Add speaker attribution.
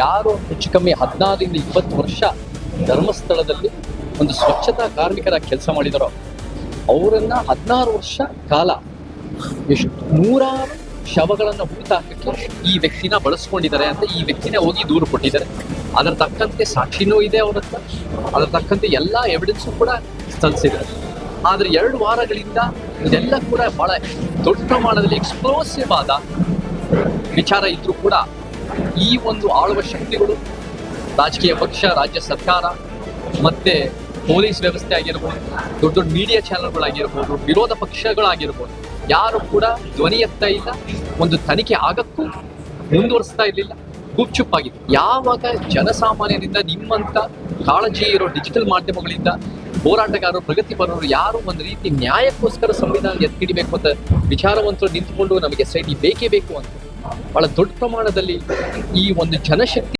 Speaker 1: ಯಾರು ಹೆಚ್ಚು ಕಮ್ಮಿ 16 ರಿಂದ 20 ವರ್ಷ ಧರ್ಮಸ್ಥಳದಲ್ಲಿ ಒಂದು ಸ್ವಚ್ಛತಾ ಕಾರ್ಮಿಕರ ಕೆಲಸ ಮಾಡಿದಾರೋ ಅವರನ್ನ 16 ವರ್ಷ ಕಾಲ ಎಷ್ಟು ನೂರಾರು ಶವಗಳನ್ನ ಹೂತಾಕಕ್ಕೆ ಈ ವ್ಯಕ್ತಿನ ಬಳಸ್ಕೊಂಡಿದ್ದಾರೆ ಅಂತ ಈ ವ್ಯಕ್ತಿನೇ ಹೋಗಿ ದೂರು ಕೊಟ್ಟಿದ್ದಾರೆ. ಅದರ ತಕ್ಕಂತೆ ಸಾಕ್ಷಿನೂ ಇದೆ ಅವ್ರ ಹತ್ರ, ಅದರ ತಕ್ಕಂತೆ ಎಲ್ಲಾ ಎವಿಡೆನ್ಸು ಕೂಡ ಸಲ್ಲಿಸಿದ್ದಾರೆ. ಆದ್ರೆ 2 ವಾರಗಳಿಂದ ಇದೆಲ್ಲ ಕೂಡ ಬಹಳ ದೊಡ್ಡ ಪ್ರಮಾಣದಲ್ಲಿ ಎಕ್ಸ್ಪ್ಲೋಸಿವ್ ಆದ ವಿಚಾರ ಇದ್ರೂ ಕೂಡ ಈ ಒಂದು ಆಳುವ ಶಕ್ತಿಗಳು, ರಾಜಕೀಯ ಪಕ್ಷ, ರಾಜ್ಯ ಸರ್ಕಾರ, ಮತ್ತೆ ಪೊಲೀಸ್ ವ್ಯವಸ್ಥೆ ಆಗಿರ್ಬೋದು, ದೊಡ್ಡ ದೊಡ್ಡ ಮೀಡಿಯಾ ಚಾನೆಲ್ಗಳಾಗಿರ್ಬೋದು, ವಿರೋಧ ಪಕ್ಷಗಳಾಗಿರ್ಬೋದು, ಯಾರು ಕೂಡ ಧ್ವನಿ ಎತ್ತಾ ಇಲ್ಲ, ಒಂದು ತನಿಖೆ ಆಗಕ್ಕೂ ಮುಂದುವರಿಸ್ತಾ ಇರಲಿಲ್ಲ, ಗುಪ್ಚುಪ್ಪಾಗಿತ್ತು. ಯಾವಾಗ ಜನಸಾಮಾನ್ಯರಿಂದ ನಿಮ್ಮಂತ ಕಾಳಜಿ ಇರೋ ಡಿಜಿಟಲ್ ಮಾಧ್ಯಮಗಳಿಂದ ಹೋರಾಟಗಾರರು, ಪ್ರಗತಿಪರರು ಯಾರು ಒಂದು ರೀತಿ ನ್ಯಾಯಕ್ಕೋಸ್ಕರ ಸಂವಿಧಾನ ಎತ್ತಿಡಿಬೇಕು ಅಂತ ವಿಚಾರವಂತರು ನಿಂತುಕೊಂಡು ನಮಗೆ SIT ಬೇಕೇ ಬೇಕು ಅಂತ ಬಹಳ ದೊಡ್ಡ ಪ್ರಮಾಣದಲ್ಲಿ ಈ ಒಂದು ಜನಶಕ್ತಿ